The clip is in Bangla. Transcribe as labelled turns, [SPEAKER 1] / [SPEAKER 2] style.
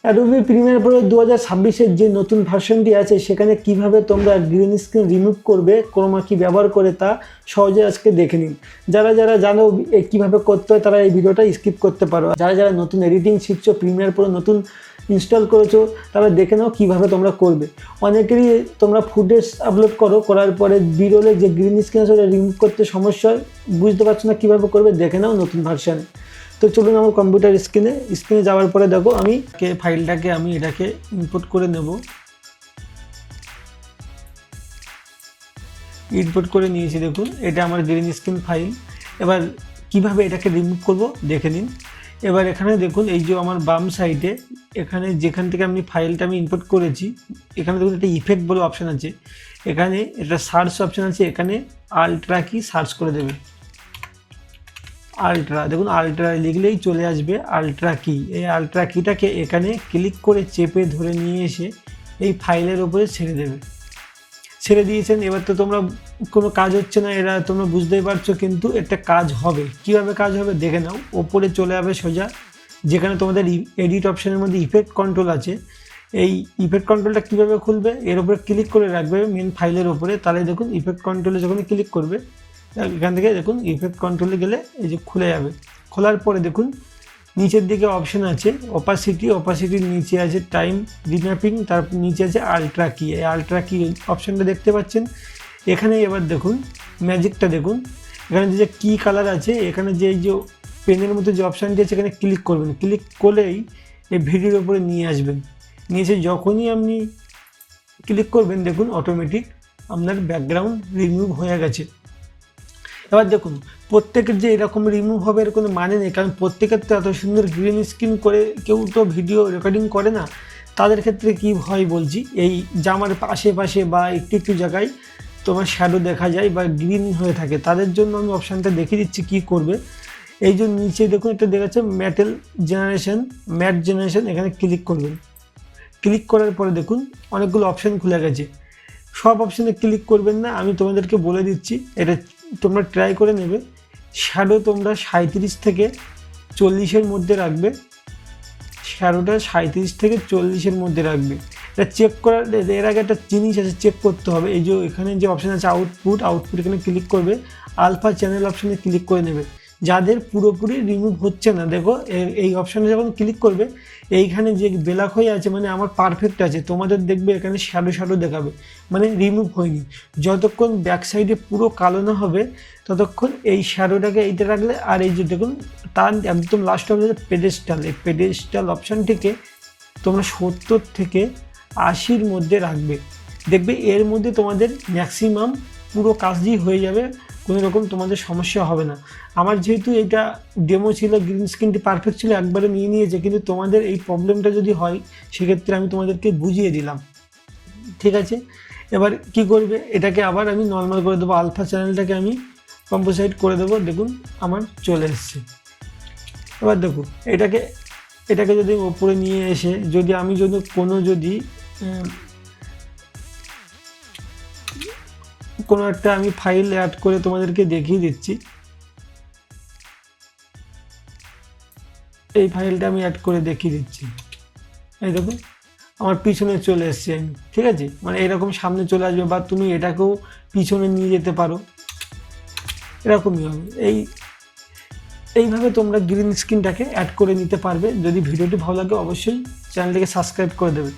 [SPEAKER 1] অ্যাডোবি প্রিমিয়ার প্রো 2026-এর যে নতুন ভার্সনটি আছে সেখানে কিভাবে তোমরা গ্রিন স্ক্রিন রিমুভ করবে, ক্রোমা কি ব্যবহার করে তা সহজে আজকে দেখে নিন। যারা যারা জানো কিভাবে করতে হয় তারা এই ভিডিওটা স্কিপ করতে পারো। যারা যারা নতুন এডিটিং শিখছো, প্রিমিয়ার প্রো নতুন ইনস্টল করেছো, তারা দেখে নাও কীভাবে তোমরা করবে। অনেকেরই তোমরা ফুটেজ আপলোড করার পরে বিরলে যে গ্রিন স্ক্রিন আছে ওটা রিমুভ করতে সমস্যা হয়, বুঝতে পারছো না কীভাবে করবে, দেখে নাও নতুন ভার্সনে। তো চলুন আমার কম্পিউটার স্ক্রিনে যাওয়ার পরে দেখো আমি ফাইলটাকে এটাকে ইম্পোর্ট করে নেব। ইম্পোর্ট করে নিয়েছি, দেখুন এটা আমার গ্রিন স্ক্রিন ফাইল। এবার কিভাবে এটাকে রিমুভ করব দেখে নিন। এবার এখানে দেখুন এই যে আমার বাম সাইডে এখানে যেখান থেকে আমি ফাইলটা ইম্পোর্ট করেছি এখানে দেখুন একটা ইফেক্ট বলে অপশান আছে, এখানে এটা সার্চ অপশান আছে, এখানে আলট্রা কি সার্চ করে দেবে। আলট্রা দেখুন, আলট্রা লিখলেই চলে আসবে আলট্রা কি। এই আলট্রা কিটাকে এখানে ক্লিক করে চেপে ধরে নিয়ে এসে এই ফাইলের ওপরে ছেড়ে দেবে। ছেড়ে দিয়েছেন, এবার তো তোমরা কোনো কাজ হচ্ছে না, এরা তোমরা বুঝতেই পারছো, কিন্তু একটা কাজ হবে। কীভাবে কাজ হবে দেখে নাও। ওপরে চলে যাবে সোজা, যেখানে তোমাদের এডিট অপশানের মধ্যে ইফেক্ট কন্ট্রোল আছে। এই ইফেক্ট কন্ট্রোলটা কীভাবে খুলবে, এর উপরে ক্লিক করে রাখবে মেন ফাইলের ওপরে, তাহলে দেখুন ইফেক্ট কন্ট্রোলে যখন ক্লিক করবে এখান থেকে দেখুন ইফেক্ট কন্ট্রোলে গেলে এই যে খুলে যাবে। খোলার পরে দেখুন নিচের দিকে অপশান আছে অপাসিটির নিচে আছে টাইম রিম্যাপিং, তার নিচে আছে আলট্রা কি। এই আলট্রা কি অপশানটা দেখতে পাচ্ছেন। এখানে এবার দেখুন ম্যাজিকটা দেখুন, এখানে যে কি কালার আছে, এখানে যে এই যে পেনের মতো যে অপশানটি আছে এখানে ক্লিক করবেন। ক্লিক করলেই এই ভিডিওর উপরে নিয়ে আসবেন। নিয়ে এসে যখনই আপনি ক্লিক করবেন দেখুন অটোমেটিক আপনার ব্যাকগ্রাউন্ড রিমুভ হয়ে গেছে। এবার দেখুন প্রত্যেকের যে এরকম রিমুভ হবে এর কোনো মানে নেই, কারণ প্রত্যেকের তো এত সুন্দর গ্রিন স্ক্রিন করে কেউ তো ভিডিও রেকর্ডিং করে না। তাদের ক্ষেত্রে কী হয় বলছি, এই জামার আশেপাশে বা একটু জায়গায় তোমার শ্যাডো দেখা যায় বা গ্রিন হয়ে থাকে, তাদের জন্য আমি অপশানটা দেখিয়ে দিচ্ছি কী করবে। এই যে নিচে দেখুন একটা দেখাচ্ছে ম্যাট জেনারেশন, এখানে ক্লিক করবেন। ক্লিক করার পরে দেখুন অনেকগুলো অপশান খুলে গেছে। সব অপশানে ক্লিক করবেন না, আমি তোমাদেরকে বলে দিচ্ছি, এটা তোমরা ট্রাই করে নেবে। শ্যাডো তোমরা 37 থেকে 40-এর মধ্যে রাখবে, শ্যাডোটা 37 থেকে 40-এর মধ্যে রাখবে। এটা চেক করার এর আগে একটা জিনিস আছে চেক করতে হবে। এই যে এখানে যে অপশান আছে আউটপুট এখানে ক্লিক করবে, আলফা চ্যানেল অপশানে ক্লিক করে নেবে। যাদের পুরোপুরি রিমুভ হচ্ছে না, দেখো এই অপশানে যখন ক্লিক করবে এইখানে যে ব্ল্যাক হয়ে আছে মানে আমার পারফেক্ট আছে, তোমাদের দেখবে এখানে শ্যাডো দেখাবে মানে রিমুভ হয়নি। যতক্ষণ ব্যাক সাইডে পুরো কালো না হবে ততক্ষণ এই শ্যাডোটাকে এইটা রাখলে, আর এই যে দেখুন তার একদম লাস্ট হবে পেডেস্টাল, এই পেডেস্টাল অপশানটিকে তোমরা 70 থেকে 80-র মধ্যে রাখবে। দেখবে এর মধ্যে তোমাদের ম্যাক্সিমাম পুরো কাজই হয়ে যাবে, কোনো রকম তোমাদের সমস্যা হবে না। আমার যেহেতু এটা ডেমো ছিল, গ্রিন স্ক্রিনটি পারফেক্ট ছিল, একবারে নিয়েছে, কিন্তু তোমাদের এই প্রবলেমটা যদি হয় সেক্ষেত্রে আমি তোমাদেরকে বুঝিয়ে দিলাম, ঠিক আছে। এবার কি করবে, এটাকে আবার আমি নর্মাল করে দেবো, আলফা চ্যানেলটাকে আমি কম্পোসাইট করে দেবো। দেখুন আমার চলে এসছে। এবার দেখুন এটাকে যদি ওপরে নিয়ে এসে যদি কোনো একটা আমি ফাইল অ্যাড করে তোমাদেরকে দেখিয়ে দিচ্ছি। এই ফাইলটা আমি অ্যাড করে দেখিয়ে দিচ্ছি। এই দেখুন আমার পিছনে চলে এসছে, ঠিক আছে, মানে এরকম সামনে চলে আসবে, বা তুমি এটাকেও পিছনে নিয়ে যেতে পারো, এরকমই হবে। এইভাবে তোমরা গ্রিন স্ক্রিনটাকে অ্যাড করে নিতে পারবে। যদি ভিডিওটি ভালো লাগে অবশ্যই চ্যানেলটিকে সাবস্ক্রাইব করে দেবে।